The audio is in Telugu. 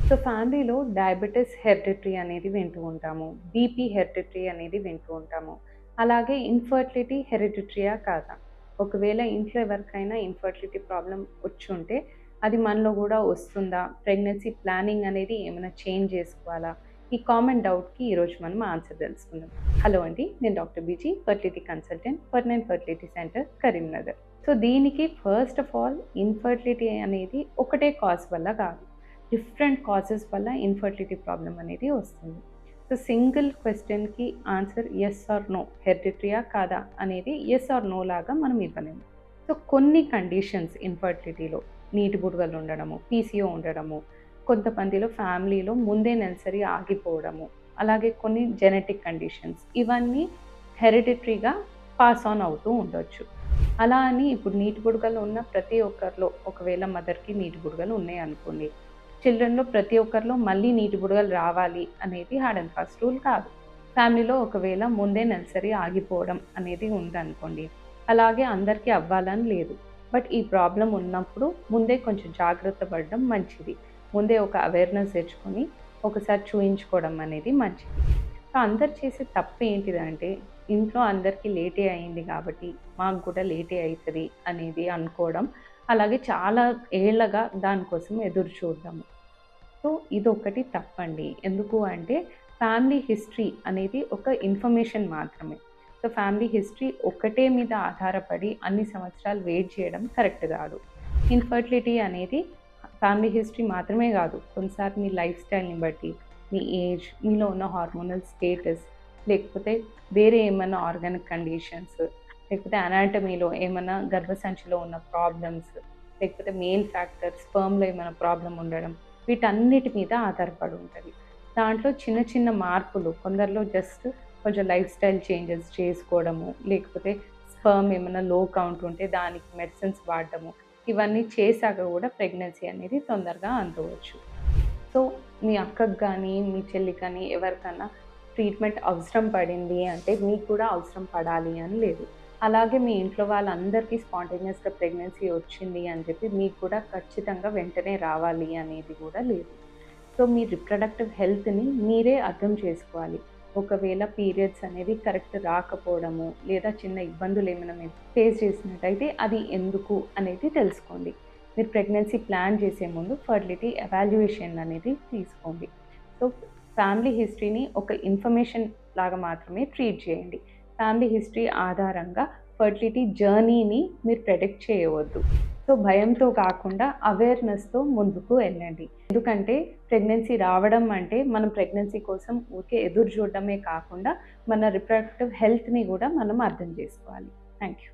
సో ఫ్యామిలీలో డయాబెటిస్ హెరిడిటరీ అనేది వింటూ ఉంటాము. బీపీ హెరిడిటరీ అనేది వింటూ ఉంటాము. అలాగే ఇన్ఫర్టిలిటీ హెరిడిటరీయా కాదా? ఒకవేళ ఇంట్లో ఎవరికైనా ఇన్ఫర్టిలిటీ ప్రాబ్లమ్ వచ్చుంటే అది మనలో గూడా వస్తుందా? ప్రెగ్నెన్సీ ప్లానింగ్ అనేది ఏమైనా చేంజ్ జేసుకోవాలా? ఈ కామన్ డౌట్‌కి ఈరోజు మనం ఆన్సర్ తెలుసుకుందాం. హలో అండి. నేను డాక్టర్ బీజీ ఫెర్టిలిటీ కన్సల్టెంట్, ఫర్నైన్ ఫెర్టిలిటీ సెంటర్, కరీంనగర్. సో దీనికి ఫస్ట్ ఆఫ్ ఆల్ ఇన్ఫర్టిలిటీ అనేది ఒకటే కాజ్ వల్ల కాదు. డిఫరెంట్ కాజెస్ వల్ల ఇన్ఫర్టిలిటీ ప్రాబ్లమ్ అనేది వస్తుంది. సో సింగిల్ క్వెషన్‌కి ఆన్సర్ యెస్ ఆర్ నో, హెరిడిటరీయా కాదా అనేది యెస్ ఆర్ నో లాగా మనం ఇవ్వలేము. సో కొన్ని కండిషన్స్ ఇన్ఫర్టిలిటీలో నీటి బుడగలు ఉండడము, పీసీఓ ఉండడము, కొంతమందిలో ఫ్యామిలీలో ముందే నెలసరి ఆగిపోవడము, అలాగే కొన్ని జెనెటిక్ కండిషన్స్ ఇవన్నీ హెరిడిటరీగా పాస్ ఆన్ అవుతూ ఉండొచ్చు. అలా అని ఇప్పుడు నీటి బుడగలు ఉన్న ప్రతి ఒక్కరిలో ఒకవేళ మదర్‌కి నీటి బుడగలు ఉన్నాయనుకోండి, చిల్డ్రన్‌లో ప్రతి ఒక్కరిలో మళ్ళీ నీటి బుడగలు రావాలి అనేది హార్డ్ అండ్ ఫాస్ట్ రూల్ కాదు. ఫ్యామిలీలో ఒకవేళ ముందే నెలసరి ఆగిపోవడం అనేది ఉందనుకోండి, అలాగే అందరికీ అవ్వాలని లేదు. బట్ ఈ ప్రాబ్లమ్ ఉన్నప్పుడు ముందే కొంచెం జాగ్రత్త పడడం మంచిది. ముందే ఒక అవేర్‌నెస్ తెచ్చుకొని ఒకసారి చూయించుకోవడం అనేది మంచిది. సో అందరు చేసే తప్పు ఏంటిదంటే, ఇంట్లో అందరికీ లేటే అయింది కాబట్టి మాకు కూడా లేటే అయితది అనేది అనుకోవడం. అలాగే చాలా ఏళ్లగా దానికోసం ఎదురు చూడడము. సో ఇదొకటి తప్పండి. ఎందుకు అంటే ఫ్యామిలీ హిస్టరీ అనేది ఒక ఇన్ఫర్మేషన్ మాత్రమే. సో ఫ్యామిలీ హిస్టరీ ఒక్కటే మీద ఆధారపడి అన్ని సంవత్సరాలు వెయిట్ చేయడం కరెక్ట్ కాదు. ఇన్ఫర్టిలిటీ అనేది ఫ్యామిలీ హిస్టరీ మాత్రమే కాదు. కొన్నిసార్లు మీ లైఫ్ స్టైల్‌ని బట్టి, మీ ఏజ్, మీలో ఉన్న హార్మోనల్ స్టేటస్, లేకపోతే వేరే ఏమన్నా ఆర్గానిక్ కండిషన్స్, లేకపోతే అనాటమీలో ఏమన్నా గర్భసంచిలో ఉన్న ప్రాబ్లమ్స్, లేకపోతే మేల్ ఫ్యాక్టర్, స్పెర్మ్‌లో ఏమైనా ప్రాబ్లమ్ ఉండడం, వీటన్నిటి మీద ఆధారపడి ఉంటది. దాంట్లో చిన్న చిన్న మార్పులు కొందరిలో జస్ట్ కొంచెం లైఫ్ స్టైల్ చేంజెస్ చేసుకోవడము, లేకపోతే స్పెర్మ్ ఏమన్నా లో కౌంట్ ఉంటే దానికి మెడిసిన్స్ వాడడము, ఇవన్నీ చేశాక కూడా ప్రెగ్నెన్సీ అనేది తొందరగా అందుకోవచ్చు. సో మీ అక్కకి గానీ, మీ చెల్లికి కానీ ఎవరికన్నా ట్రీట్మెంట్ అవసరం పడింది అంటే మీకు కూడా అవసరం పడాలి అని లేదు. అలాగే మీ ఇంట్లో వాళ్ళందరికీ స్పాంటేనియస్‌గా ప్రెగ్నెన్సీ వచ్చింది అని చెప్పి మీకు కూడా ఖచ్చితంగా వెంటనే రావాలి అనేది కూడా లేదు. సో మీ రిప్రొడక్టివ్ హెల్త్‌ని మీరే అర్థం చేసుకోవాలి. ఒకవేళ పీరియడ్స్ అనేది కరెక్ట్ రాకపోవడము, లేదా చిన్న ఇబ్బందులు ఏమైనా మీరు ఫేస్ చేసినట్టయితే అది ఎందుకు అనేది తెలుసుకోండి. మీరు ప్రెగ్నెన్సీ ప్లాన్ చేసే ముందు ఫెర్టిలిటీ ఎవాల్యుయేషన్ అనేది తీసుకోండి. సో ఫ్యామిలీ హిస్టరీని ఒక ఇన్ఫర్మేషన్ లాగా మాత్రమే ట్రీట్ చేయండి. ఫ్యామిలీ హిస్టరీ ఆధారంగా ఫెర్టిలిటీ జర్నీని మీరు ప్రెడిక్ట్ చేయవద్దు. సో భయంతో కాకుండా అవేర్‌నెస్‌తో ముందుకు వెళ్ళండి. ఎందుకంటే ప్రెగ్నెన్సీ రావడం అంటే మనం ప్రెగ్నెన్సీ కోసం ఊరికే ఎదురు చూడడమే కాకుండా మన రిప్రొడక్టివ్ హెల్త్‌ని కూడా మనం అర్థం చేసుకోవాలి. Thank you.